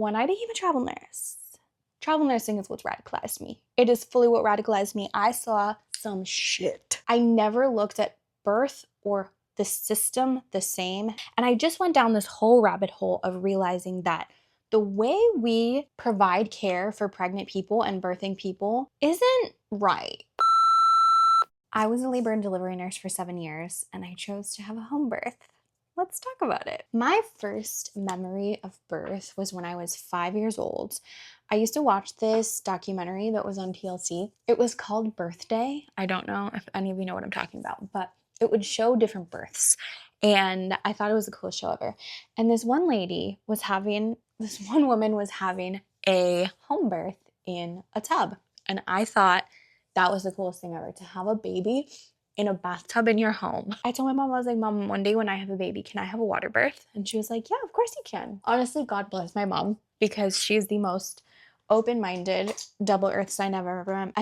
when I became a travel nursing is what radicalized me. It is fully what radicalized me. I saw some shit. I never looked at birth or the system the same. And I just went down this whole rabbit hole of realizing that the way we provide care for pregnant people and birthing people isn't right. I was a labor and delivery nurse for 7 years, and I chose to have a home birth. Let's talk about it. My first memory of birth was when I was 5 years old. I used to watch this documentary that was on TLC. It was called Birthday. I don't know if any of you know what I'm talking about, but it would show different births. And I thought it was the coolest show ever. And this one woman was having a home birth in a tub. And I thought that was the coolest thing ever, to have a baby in a bathtub in your home. I told my mom, I was like, Mom, one day when I have a baby, can I have a water birth? And she was like, yeah, of course you can. Honestly, God bless my mom, because she's the most open-minded double earth sign I've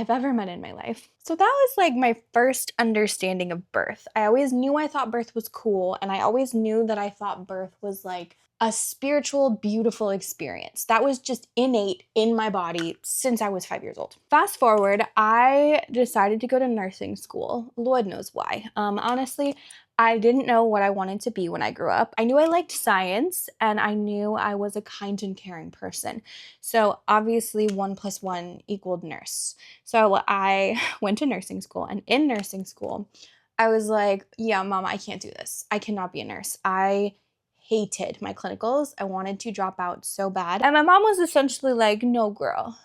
ever met in my life. So that was like my first understanding of birth. I always knew I thought birth was cool, and I always knew that I thought birth was like a spiritual, beautiful experience. That was just innate in my body since I was 5 years old. Fast forward, I decided to go to nursing school. Lord knows why. Honestly, I didn't know what I wanted to be when I grew up. I knew I liked science, and I knew I was a kind and caring person. So obviously 1 + 1 = nurse. So I went to nursing school, and in nursing school, I was like, yeah, Mom, I can't do this. I cannot be a nurse. I hated my clinicals. I wanted to drop out so bad. And my mom was essentially like, no, girl,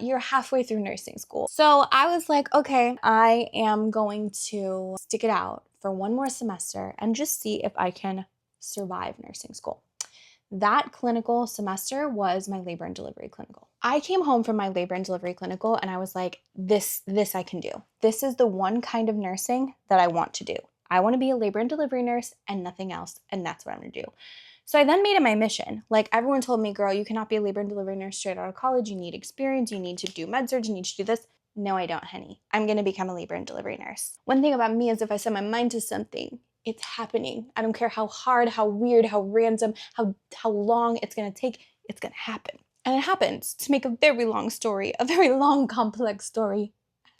you're halfway through nursing school. So I was like, okay, I am going to stick it out for 1 more semester and just see if I can survive nursing school. That clinical semester was my labor and delivery clinical. I came home from my labor and delivery clinical and I was like, this I can do. This is the one kind of nursing that I want to do. I want to be a labor and delivery nurse and nothing else, and that's what I'm going to do. So I then made it my mission. Like, everyone told me, girl, you cannot be a labor and delivery nurse straight out of college. You need experience. You need to do med surg. You need to do this. No, I don't, honey. I'm going to become a labor and delivery nurse. One thing about me is if I set my mind to something, it's happening. I don't care how hard, how weird, how random, how long it's going to take. It's going to happen. And it happens. To make a very long story, a very long, complex story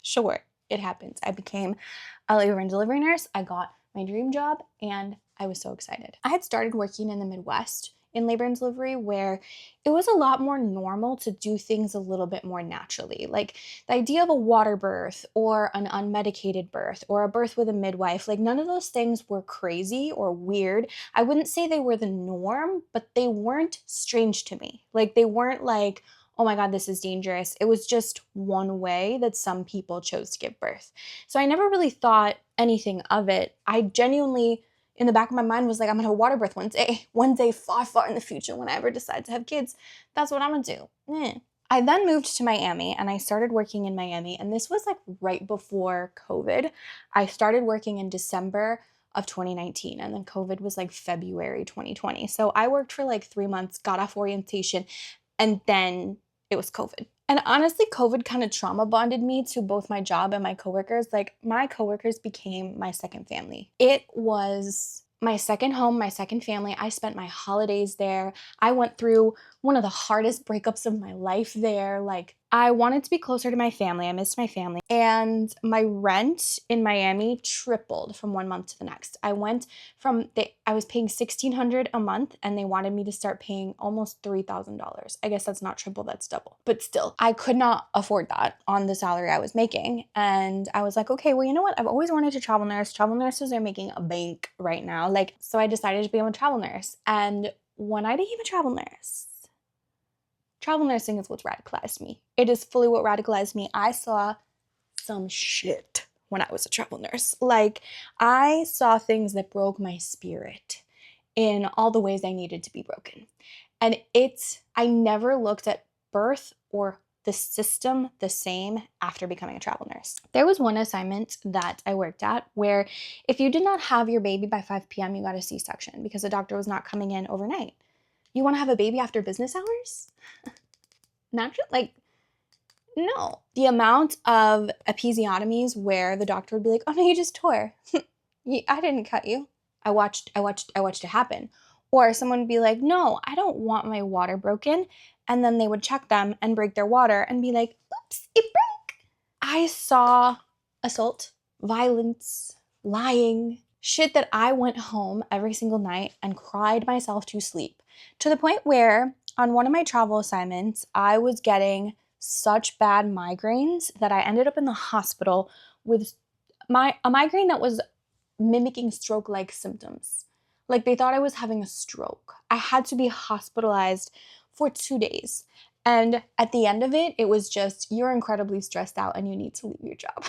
short, it happens. I became a labor and delivery nurse. I got my dream job, and I was so excited. I had started working in the Midwest in labor and delivery, where it was a lot more normal to do things a little bit more naturally. Like the idea of a water birth or an unmedicated birth or a birth with a midwife, like none of those things were crazy or weird. I wouldn't say they were the norm, but they weren't strange to me. Like they weren't like, oh my God, this is dangerous. It was just one way that some people chose to give birth. So I never really thought anything of it. I genuinely, in the back of my mind, was like, I'm gonna have a water birth one day far, far in the future when I ever decide to have kids. That's what I'm gonna do. I then moved to Miami and I started working in Miami, and this was like right before COVID. I started working in December of 2019, and then COVID was like February 2020. So I worked for like 3 months, got off orientation, and then it was COVID. And honestly, COVID kind of trauma bonded me to both my job and my coworkers. Like, my coworkers became my second family. It was my second home, my second family. I spent my holidays there. I went through one of the hardest breakups of my life there. Like, I wanted to be closer to my family. I missed my family. And my rent in Miami tripled from 1 month to the next. I was paying $1,600 a month, and they wanted me to start paying almost $3,000. I guess that's not triple, that's double. But still, I could not afford that on the salary I was making. And I was like, okay, well, you know what? I've always wanted to travel nurse. Travel nurses are making a bank right now. So I decided to become a travel nurse. And when I became a travel nursing is what radicalized me. It is fully what radicalized me. I saw some shit when I was a travel nurse. Like, I saw things that broke my spirit in all the ways I needed to be broken. And I never looked at birth or the system the same after becoming a travel nurse. There was one assignment that I worked at where if you did not have your baby by 5 p.m., you got a C-section because the doctor was not coming in overnight. You want to have a baby after business hours? No. The amount of episiotomies where the doctor would be like, oh no, you just tore. I didn't cut you. I watched it happen. Or someone would be like, no, I don't want my water broken. And then they would check them and break their water and be like, oops, it broke. I saw assault, violence, lying, shit that I went home every single night and cried myself to sleep, to the point where on one of my travel assignments, I was getting such bad migraines that I ended up in the hospital with a migraine that was mimicking stroke-like symptoms. Like they thought I was having a stroke. I had to be hospitalized for 2 days. And at the end of it, it was just, you're incredibly stressed out and you need to leave your job.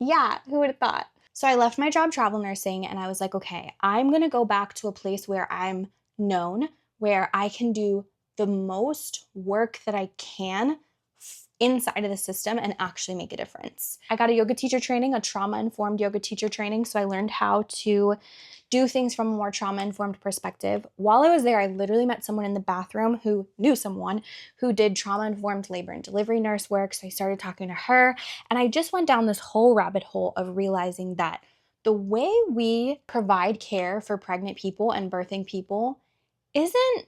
Yeah, who would have thought? So I left my job travel nursing and I was like, okay, I'm gonna go back to a place where I'm known, where I can do the most work that I can inside of the system and actually make a difference. I got a yoga teacher training, a trauma-informed yoga teacher training, so I learned how to do things from a more trauma-informed perspective. While I was there, I literally met someone in the bathroom who knew someone who did trauma-informed labor and delivery nurse work, so I started talking to her, and I just went down this whole rabbit hole of realizing that the way we provide care for pregnant people and birthing people isn't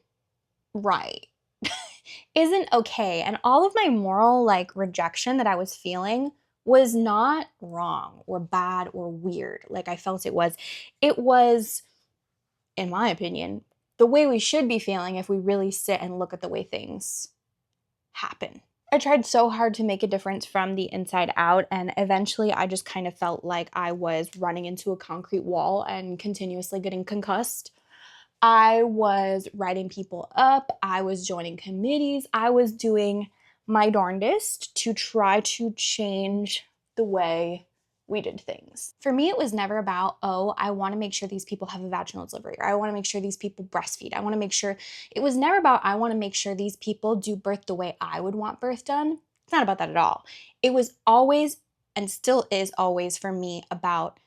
right. Isn't okay. And all of my moral rejection that I was feeling was not wrong or bad or weird like I felt it was. It was, in my opinion, the way we should be feeling if we really sit and look at the way things happen. I tried so hard to make a difference from the inside out, and eventually I just kind of felt like I was running into a concrete wall and continuously getting concussed. I was writing people up, I was joining committees, I was doing my darndest to try to change the way we did things. For me, it was never about, oh, I want to make sure these people have a vaginal delivery, or I want to make sure these people breastfeed. I want to make sure, it was never about, I want to make sure these people do birth the way I would want birth done. It's not about that at all. It was always, and still is always for me, about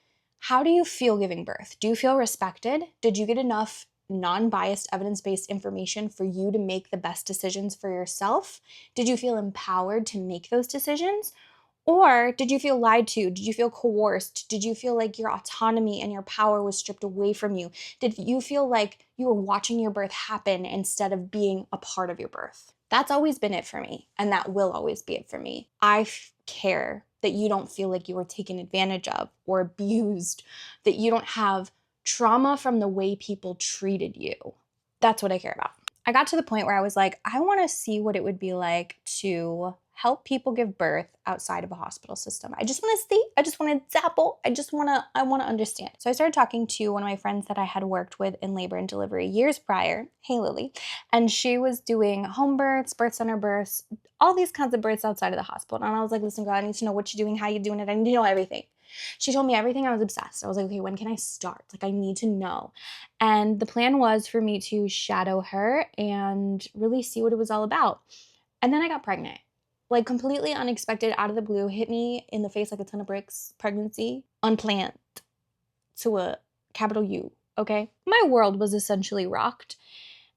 how do you feel giving birth? Do you feel respected? Did you get enough non-biased evidence-based information for you to make the best decisions for yourself? Did you feel empowered to make those decisions? Or did you feel lied to? Did you feel coerced? Did you feel like your autonomy and your power was stripped away from you? Did you feel like you were watching your birth happen instead of being a part of your birth? That's always been it for me, and that will always be it for me. I care that you don't feel like you were taken advantage of or abused, that you don't have trauma from the way people treated you. That's what I care about. I got to the point where I was like, I want to see what it would be like to help people give birth outside of a hospital system. I just want to see, I just want to dabble, I want to understand. So I started talking to one of my friends that I had worked with in labor and delivery years prior, hey Lily, and she was doing home births, birth center births, all these kinds of births outside of the hospital. And I was like, listen girl, I need to know what you're doing, how you're doing it, I need to know everything. She told me everything. I was obsessed. I was like, okay, when can I start? Like, I need to know. And the plan was for me to shadow her and really see what it was all about. And then I got pregnant. Like, completely unexpected, out of the blue, hit me in the face like a ton of bricks. Pregnancy, unplanned, to a capital U, okay? My world was essentially rocked.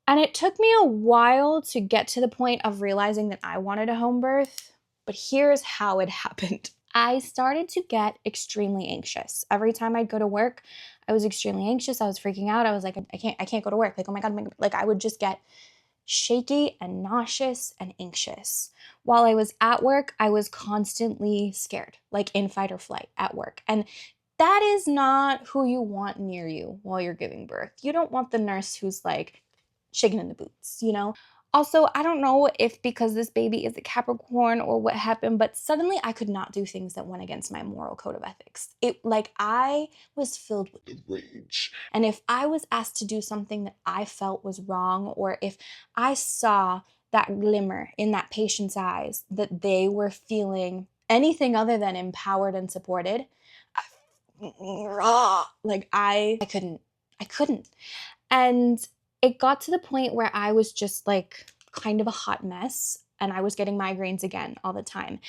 And it took me a while to get to the point of realizing that I wanted a home birth. But here's how it happened. I started to get extremely anxious. Every time I'd go to work, I was extremely anxious. I was freaking out. I was like, I can't go to work. Like, oh my God, like I would just get shaky and nauseous and anxious. While I was at work, I was constantly scared, like in fight or flight at work. And that is not who you want near you while you're giving birth. You don't want the nurse who's like shaking in the boots, you know? Also, I don't know if because this baby is a Capricorn or what happened, but suddenly I could not do things that went against my moral code of ethics. I was filled with rage. And if I was asked to do something that I felt was wrong, or if I saw that glimmer in that patient's eyes that they were feeling anything other than empowered and supported, I couldn't. And it got to the point where I was just like kind of a hot mess, and I was getting migraines again all the time.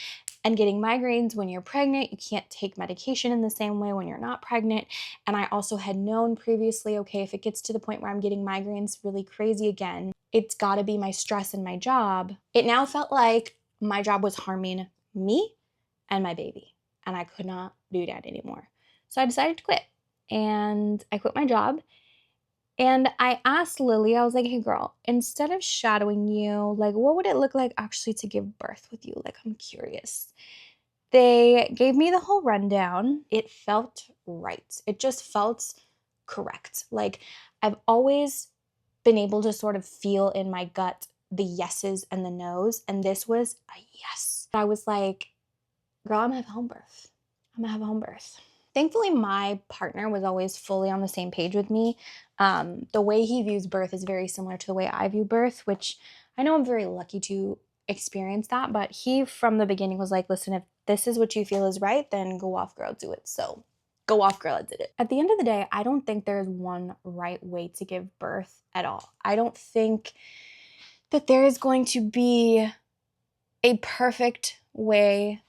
And getting migraines when you're pregnant, you can't take medication in the same way when you're not pregnant. And I also had known previously, okay, if it gets to the point where I'm getting migraines really crazy again, it's gotta be my stress and my job. It now felt like my job was harming me and my baby, and I could not do that anymore. So I decided to quit, and I quit my job. And I asked Lily, I was like, hey girl, instead of shadowing you, like, what would it look like actually to give birth with you? Like, I'm curious. They gave me the whole rundown. It felt right. It just felt correct. Like, I've always been able to sort of feel in my gut the yeses and the nos, and this was a yes. I was like, girl, I'm gonna have home birth. I'm gonna have a home birth. Thankfully, my partner was always fully on the same page with me. The way he views birth is very similar to the way I view birth, which I know I'm very lucky to experience that. But he, from the beginning, was like, listen, if this is what you feel is right, then go off, girl, do it. So go off, girl, I did it. At the end of the day, I don't think there's one right way to give birth at all. I don't think that there is going to be a perfect way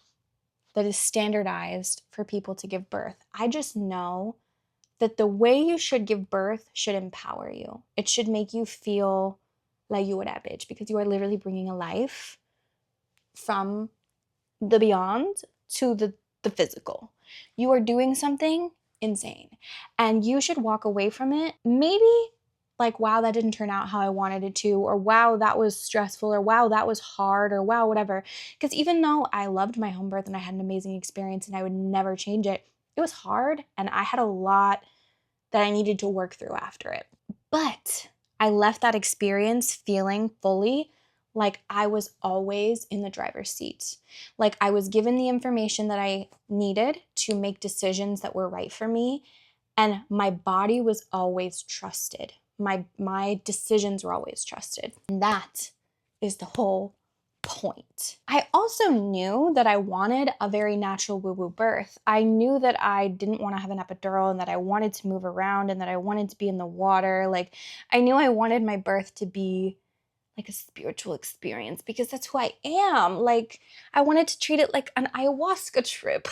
that is standardized for people to give birth. I just know that the way you should give birth should empower you. It should make you feel like you would have bitch, because you are literally bringing a life from the beyond to the physical. You are doing something insane, and you should walk away from it maybe like, wow, that didn't turn out how I wanted it to, or wow, that was stressful, or wow, that was hard, or wow, whatever. Because even though I loved my home birth and I had an amazing experience and I would never change it, it was hard and I had a lot that I needed to work through after it. But I left that experience feeling fully like I was always in the driver's seat. Like I was given the information that I needed to make decisions that were right for me, and my body was always trusted. My decisions were always trusted. And that is the whole point. I also knew that I wanted a very natural woo-woo birth. I knew that I didn't want to have an epidural, and that I wanted to move around, and that I wanted to be in the water. Like, I knew I wanted my birth to be like a spiritual experience, because that's who I am. Like, I wanted to treat it like an ayahuasca trip.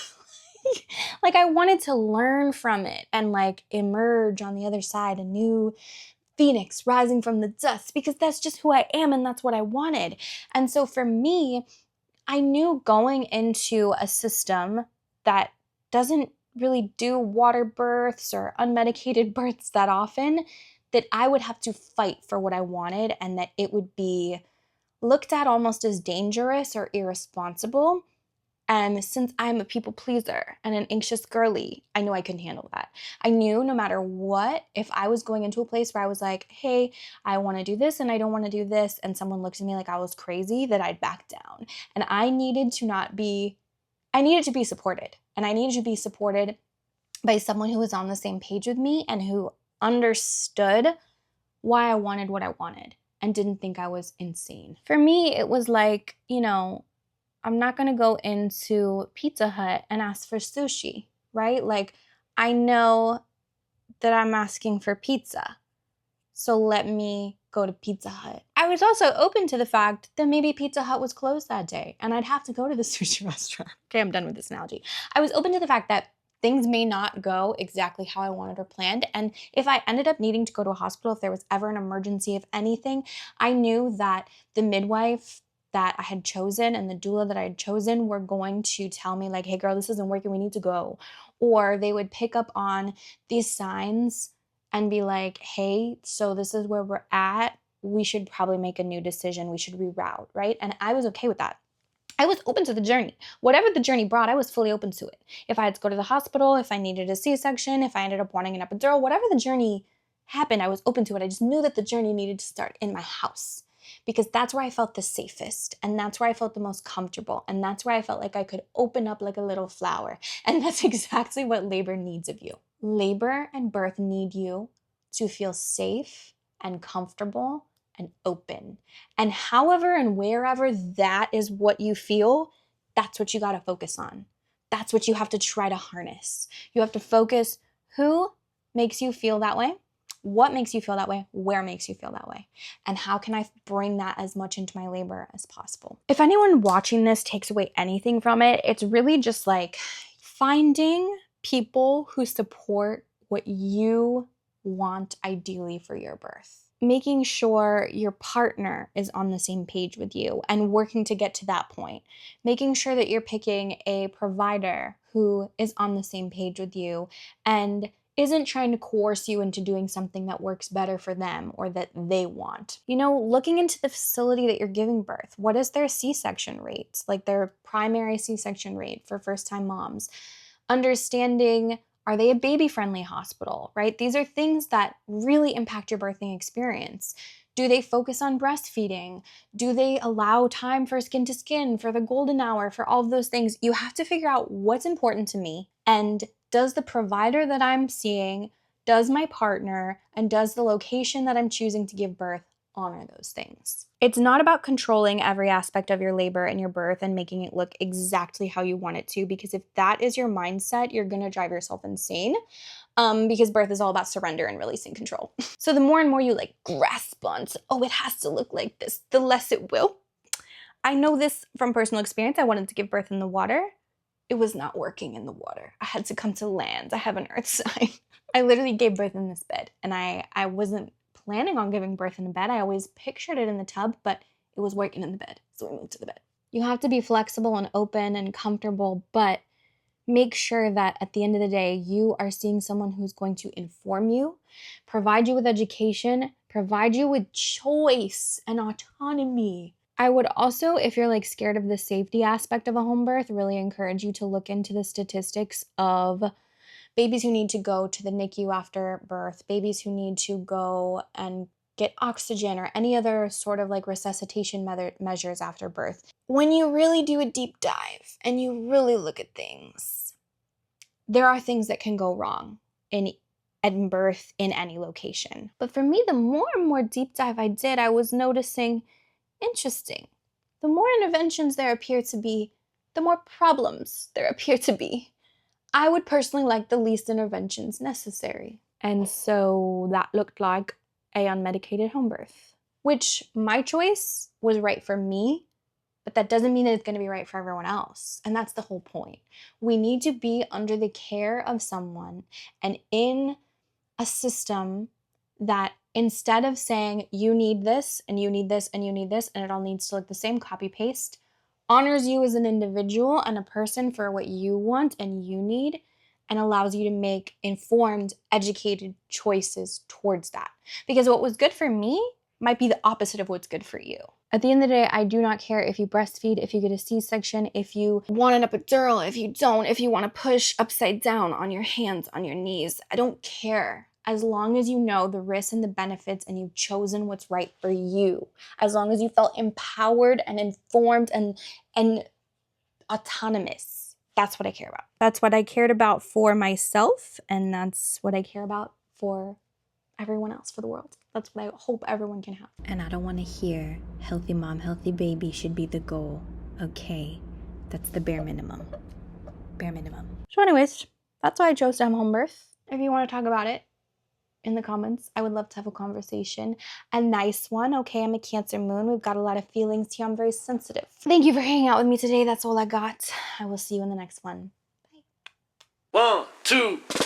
Like, I wanted to learn from it and like emerge on the other side a new phoenix rising from the dust, because that's just who I am and that's what I wanted. And so for me, I knew going into a system that doesn't really do water births or unmedicated births that often, that I would have to fight for what I wanted, and that it would be looked at almost as dangerous or irresponsible. And since I'm a people pleaser and an anxious girly, I knew I couldn't handle that. I knew no matter what, if I was going into a place where I was like, hey, I want to do this and I don't want to do this, and someone looked at me like I was crazy, that I'd back down. And I needed to be supported. And I needed to be supported by someone who was on the same page with me and who understood why I wanted what I wanted and didn't think I was insane. For me, it was like, I'm not going to go into Pizza Hut and ask for sushi, right? Like, I know that I'm asking for pizza, so let me go to Pizza Hut. I was also open to the fact that maybe Pizza Hut was closed that day and I'd have to go to the sushi restaurant. Okay, I'm done with this analogy. I was open to the fact that things may not go exactly how I wanted or planned. And if I ended up needing to go to a hospital, if there was ever an emergency of anything, I knew that the midwife that I had chosen and the doula that I had chosen were going to tell me like, hey girl, this isn't working, we need to go. Or they would pick up on these signs and be like, hey, so this is where we're at. We should probably make a new decision. We should reroute, right? And I was okay with that. I was open to the journey. Whatever the journey brought, I was fully open to it. If I had to go to the hospital, if I needed a C-section, if I ended up wanting an epidural, whatever the journey happened, I was open to it. I just knew that the journey needed to start in my house, because that's where I felt the safest, and that's where I felt the most comfortable, and that's where I felt like I could open up like a little flower. And that's exactly what labor needs of you. Labor and birth need you to feel safe and comfortable and open. And however and wherever that is what you feel, that's what you got to focus on. That's what you have to try to harness. You have to focus who makes you feel that way, what makes you feel that way, where makes you feel that way, and how can I bring that as much into my labor as possible. If anyone watching this takes away anything from it, it's really just like finding people who support what you want ideally for your birth. Making sure your partner is on the same page with you and working to get to that point. Making sure that you're picking a provider who is on the same page with you and isn't trying to coerce you into doing something that works better for them or that they want. You know, looking into the facility that you're giving birth, what is their C-section rate, like their primary C-section rate for first-time moms? Understanding, are they a baby-friendly hospital, right? These are things that really impact your birthing experience. Do they focus on breastfeeding? Do they allow time for skin to skin, for the golden hour, for all of those things? You have to figure out what's important to me, and does the provider that I'm seeing, does my partner, and does the location that I'm choosing to give birth honor those things? It's not about controlling every aspect of your labor and your birth and making it look exactly how you want it to, because if that is your mindset, you're gonna drive yourself insane. Because birth is all about surrender and releasing control. So the more and more you like grasp onto, oh, it has to look like this, the less it will. I know this from personal experience. I wanted to give birth in the water. It was not working in the water. I had to come to land. I have an earth sign. I literally gave birth in this bed, and I wasn't planning on giving birth in a bed. I always pictured it in the tub, but it was working in the bed, so we moved to the bed. You have to be flexible and open and comfortable, but make sure that at the end of the day, you are seeing someone who's going to inform you, provide you with education, provide you with choice and autonomy. I would also, if you're like scared of the safety aspect of a home birth, really encourage you to look into the statistics of babies who need to go to the NICU after birth, babies who need to go and get oxygen or any other sort of like resuscitation measures after birth. When you really do a deep dive and you really look at things, there are things that can go wrong in birth in any location. But for me, the more and more deep dive I did, I was noticing, interesting, the more interventions there appear to be, the more problems there appear to be. I would personally like the least interventions necessary. And so that looked like a unmedicated home birth, which my choice was right for me, but that doesn't mean that it's going to be right for everyone else. And that's the whole point. We need to be under the care of someone and in a system that instead of saying you need this and you need this and you need this and it all needs to look the same, copy paste, honors you as an individual and a person for what you want and you need, and allows you to make informed, educated choices towards that. Because what was good for me might be the opposite of what's good for you. At the end of the day, I do not care if you breastfeed, if you get a C-section, if you want an epidural, if you don't, if you want to push upside down on your hands, on your knees. I don't care. As long as you know the risks and the benefits and you've chosen what's right for you. As long as you felt empowered and informed and autonomous. That's what I care about. That's what I cared about for myself, and that's what I care about for everyone else, for the world. That's what I hope everyone can have. And I don't want to hear healthy mom, healthy baby should be the goal. Okay, that's the bare minimum. Bare minimum. So anyways, that's why I chose to have home birth. If you want to talk about it in the comments, I would love to have a conversation. A nice one, okay? I'm a Cancer moon. We've got a lot of feelings here. I'm very sensitive. Thank you for hanging out with me today. That's all I got. I will see you in the next one. Bye. 1, 2.